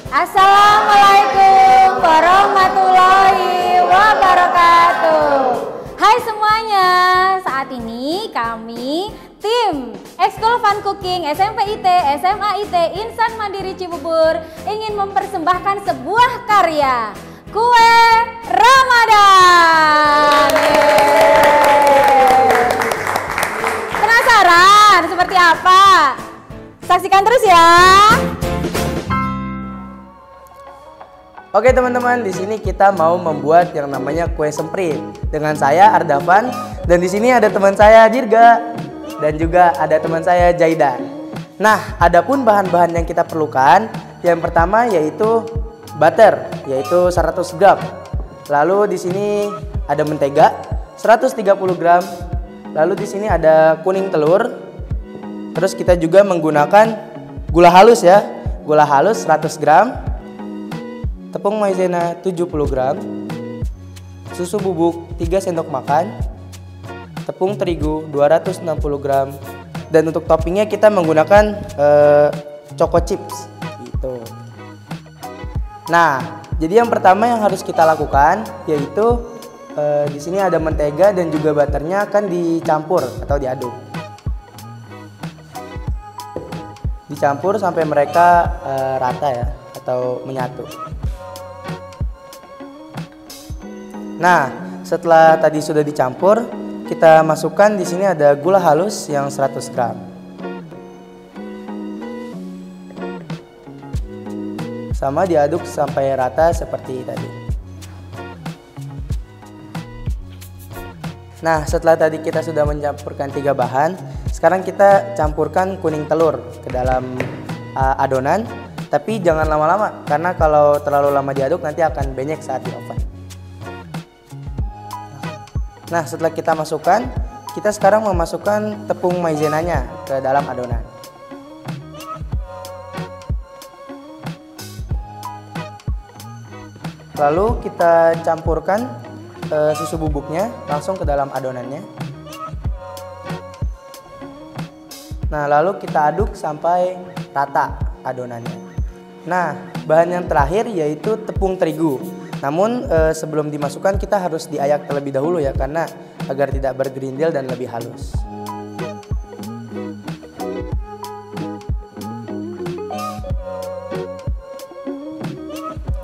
Assalamualaikum warahmatullahi wabarakatuh. Hai semuanya, saat ini kami tim Ekskul Fun Cooking SMP IT, SMA IT, Insan Mandiri Cibubur ingin mempersembahkan sebuah karya kue Ramadan. Penasaran seperti apa? Saksikan terus ya. Oke teman-teman, di sini kita mau membuat yang namanya kue semprit dengan saya Ardavan, dan di sini ada teman saya Dirga dan juga ada teman saya Jaidan. Nah, adapun bahan-bahan yang kita perlukan, yang pertama yaitu butter, yaitu 100 gram. Lalu di sini ada mentega 130 gram. Lalu di sini ada kuning telur. Terus kita juga menggunakan gula halus ya. Gula halus 100 gram. Tepung maizena 70 gram, susu bubuk 3 sendok makan, tepung terigu 260 gram, dan untuk toppingnya kita menggunakan choco chips gitu. Nah, jadi yang pertama yang harus kita lakukan yaitu di sini ada mentega dan juga butternya akan dicampur atau diaduk. Dicampur sampai mereka rata ya atau menyatu. Nah, setelah tadi sudah dicampur, kita masukkan di sini ada gula halus yang 100 gram. Sama diaduk sampai rata seperti tadi. Nah, setelah tadi kita sudah mencampurkan 3 bahan, sekarang kita campurkan kuning telur ke dalam adonan, tapi jangan lama-lama karena kalau terlalu lama diaduk nanti akan benyek saat di oven. Nah, setelah kita masukkan, kita sekarang memasukkan tepung maizenanya ke dalam adonan. Lalu kita campurkan susu bubuknya langsung ke dalam adonannya. Nah, lalu kita aduk sampai rata adonannya. Nah, bahan yang terakhir yaitu tepung terigu. Namun sebelum dimasukkan kita harus diayak terlebih dahulu ya, karena agar tidak bergerindil dan lebih halus.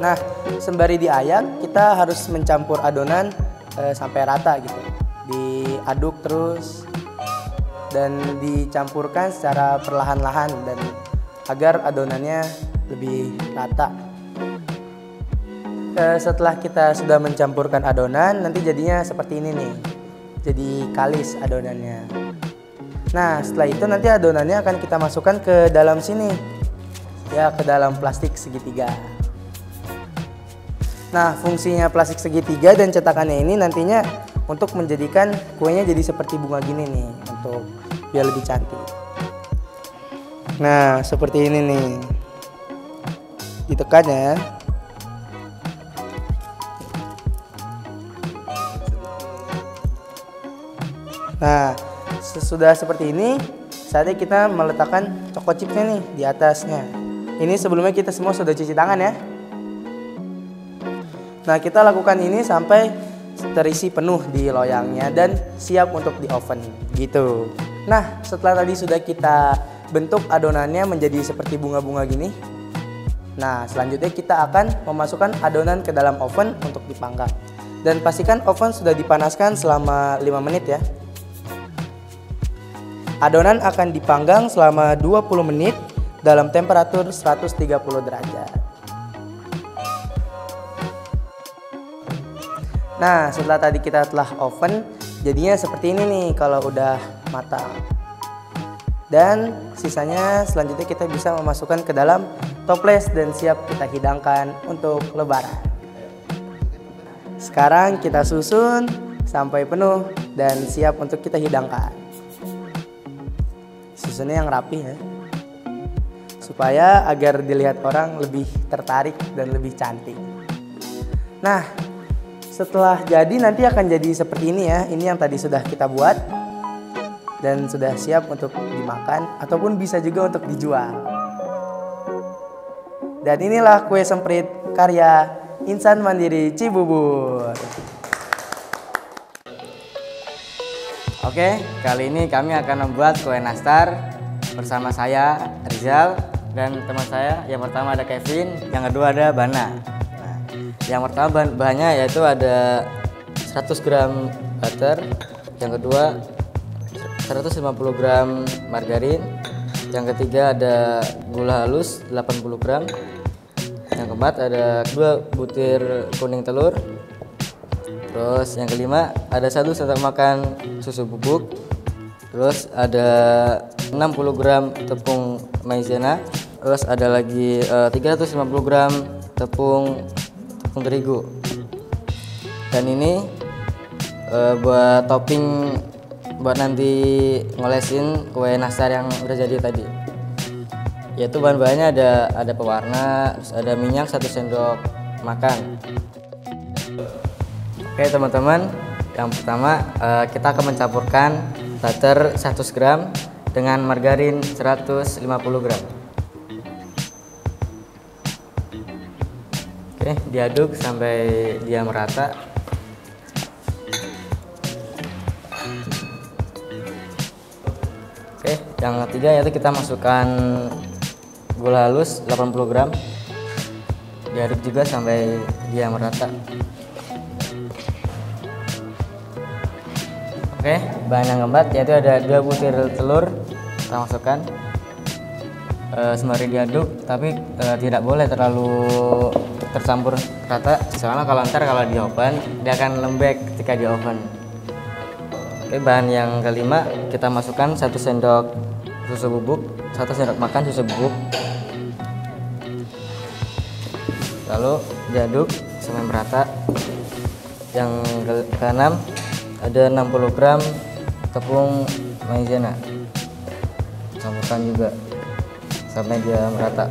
Nah, sembari diayak kita harus mencampur adonan sampai rata gitu. Diaduk terus dan dicampurkan secara perlahan-lahan dan agar adonannya lebih rata. Setelah kita sudah mencampurkan adonan, nanti jadinya seperti ini nih. Jadi kalis adonannya. Nah, setelah itu nanti adonannya akan kita masukkan ke dalam sini. Ya, ke dalam plastik segitiga. Nah, fungsinya plastik segitiga dan cetakannya ini nantinya untuk menjadikan kuenya jadi seperti bunga gini nih, untuk biar lebih cantik. Nah, seperti ini nih. Ditekan ya. Nah, sesudah seperti ini, saatnya kita meletakkan choco chipsnya nih di atasnya. Ini sebelumnya kita semua sudah cuci tangan ya. Nah, kita lakukan ini sampai terisi penuh di loyangnya dan siap untuk di oven gitu. Nah, setelah tadi sudah kita bentuk adonannya menjadi seperti bunga-bunga gini. Nah, selanjutnya kita akan memasukkan adonan ke dalam oven untuk dipanggang. Dan pastikan oven sudah dipanaskan selama 5 menit ya. Adonan akan dipanggang selama 20 menit dalam temperatur 130 derajat. Nah, setelah tadi kita telah oven, jadinya seperti ini nih kalau udah matang. Dan sisanya selanjutnya kita bisa memasukkan ke dalam toples dan siap kita hidangkan untuk lebaran. Sekarang kita susun sampai penuh dan siap untuk kita hidangkan. Susunnya yang rapi ya, supaya agar dilihat orang lebih tertarik dan lebih cantik. Nah, setelah jadi nanti akan jadi seperti ini ya. Ini yang tadi sudah kita buat dan sudah siap untuk dimakan ataupun bisa juga untuk dijual. Dan inilah kue semprit karya Insan Mandiri Cibubur. Oke, kali ini kami akan membuat kue nastar bersama saya, Rizal, dan teman saya. Yang pertama ada Kevin, yang kedua ada Bana. Nah, yang pertama bahannya yaitu ada 100 gram butter, yang kedua 150 gram margarin, yang ketiga ada gula halus 80 gram, yang keempat ada 2 butir kuning telur, terus yang kelima ada 1 sendok makan susu bubuk, terus ada 60 gram tepung maizena, terus ada lagi 350 gram tepung terigu. Dan ini buat topping buat nanti ngolesin kue nastar yang udah jadi tadi. Yaitu bahan-bahannya ada pewarna, terus ada minyak 1 sendok makan. Oke teman-teman, yang pertama kita akan mencampurkan butter 100 gram dengan margarin 150 gram. Oke, diaduk sampai dia merata. Oke, yang ketiga yaitu kita masukkan gula halus 80 gram. Diaduk juga sampai dia merata. Oke, bahan yang keempat yaitu ada 2 butir telur. Kita masukkan sembari diaduk, tapi tidak boleh terlalu tercampur rata, soalnya kalau di oven dia akan lembek ketika di oven. Oke, bahan yang kelima kita masukkan 1 sendok susu bubuk, 1 sendok makan susu bubuk, lalu diaduk sampai merata. Yang keenam ada 60 gram tepung maizena, campurkan juga sampai dia merata.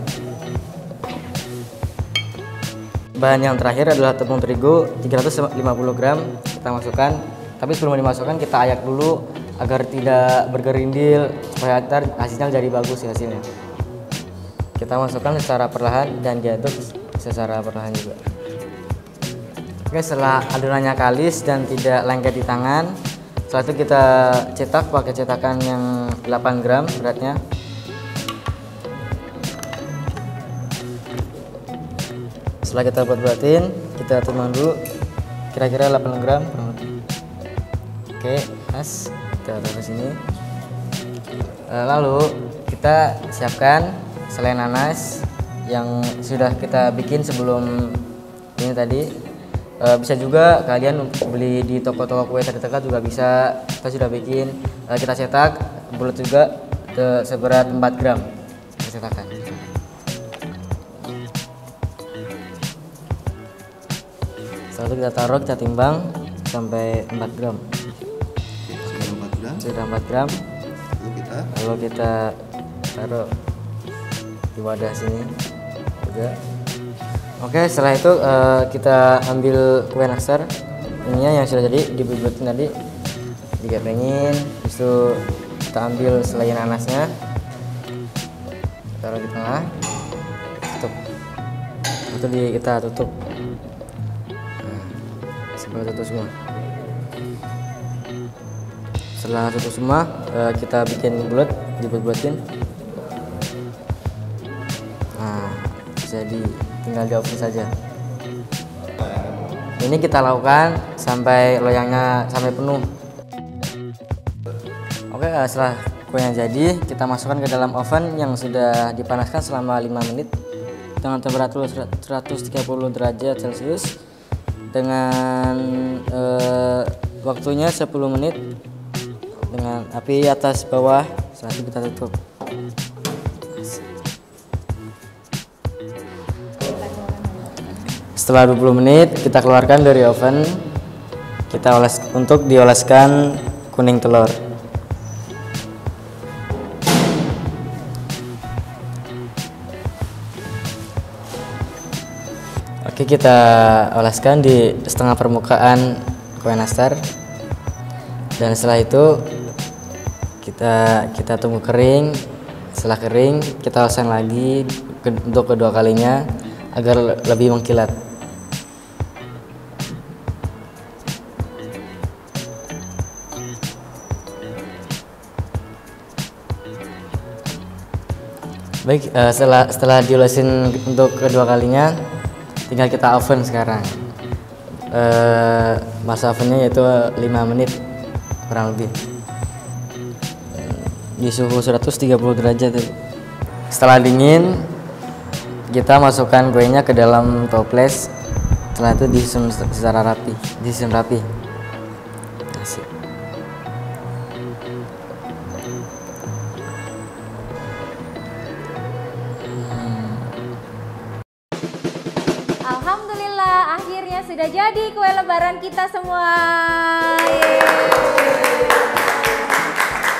Bahan yang terakhir adalah tepung terigu 350 gram, kita masukkan. Tapi sebelum dimasukkan kita ayak dulu agar tidak bergerindil, supaya ntar hasilnya jadi bagus hasilnya. Kita masukkan secara perlahan dan diaduk secara perlahan juga. Oke, setelah adonannya kalis dan tidak lengket di tangan, setelah itu kita cetak pakai cetakan yang 8 gram beratnya. Setelah kita buat-buatin, kita timbang dulu kira-kira 8 gram. Oke, pas kita taruh sini. Lalu kita siapkan selai nanas yang sudah kita bikin sebelum ini tadi. Bisa juga kalian beli di toko-toko kue terdekat juga bisa. Kita sudah bikin, kita cetak bulat juga seberat 4 gram. Kita cetakkan. Setelah itu kita taruh, kita timbang sampai 4 gram. Sudah 4 gram. Lalu kita taruh di wadah sini juga. Oke, setelah itu kita ambil kue nastar ininya yang sudah jadi, dibubutin tadi, digepengin. Habis itu kita ambil selai nanasnya, taruh di tengah, tutup. Itu kita tutup. Nah, seperti tutup semua. Setelah tutup semua, kita bikin bulat, dibuat-buatin. Nah, jadi tinggal di oven saja. Ini kita lakukan sampai loyangnya sampai penuh. Oke, setelah kuenya jadi, kita masukkan ke dalam oven yang sudah dipanaskan selama 5 menit dengan temperatur 130 derajat Celcius dengan waktunya 10 menit dengan api atas bawah. Setelah itu kita tutup. Setelah 20 menit kita keluarkan dari oven. Kita oles untuk dioleskan kuning telur. Oke, kita oleskan di setengah permukaan kue nastar. Dan setelah itu kita tunggu kering. Setelah kering kita oleskan lagi untuk kedua kalinya agar lebih mengkilat. Baik, setelah diolesin untuk kedua kalinya, tinggal kita oven sekarang. Masa ovennya yaitu 5 menit kurang lebih di suhu 130 derajat. Setelah dingin, kita masukkan kuenya ke dalam toples. Setelah itu disusun secara rapi, Asik. Alhamdulillah, akhirnya sudah jadi kue lebaran kita semua.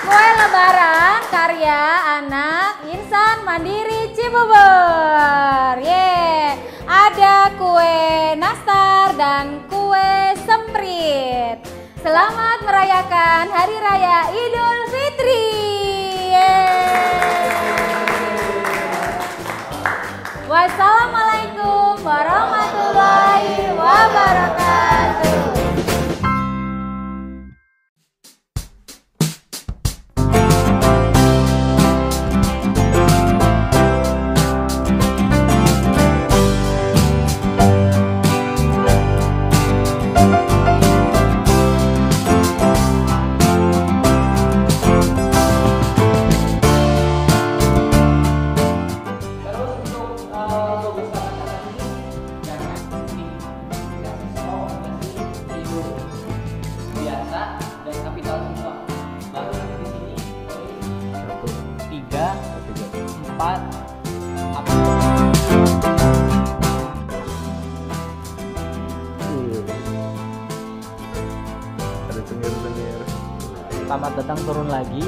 Kue lebaran karya anak Insan Mandiri Cibubur. Ada kue nastar dan kue semprit. Selamat merayakan Hari Raya Idul Fitri. Wassalamualaikum warahmatullahi wabarakatuh. Selamat datang turun lagi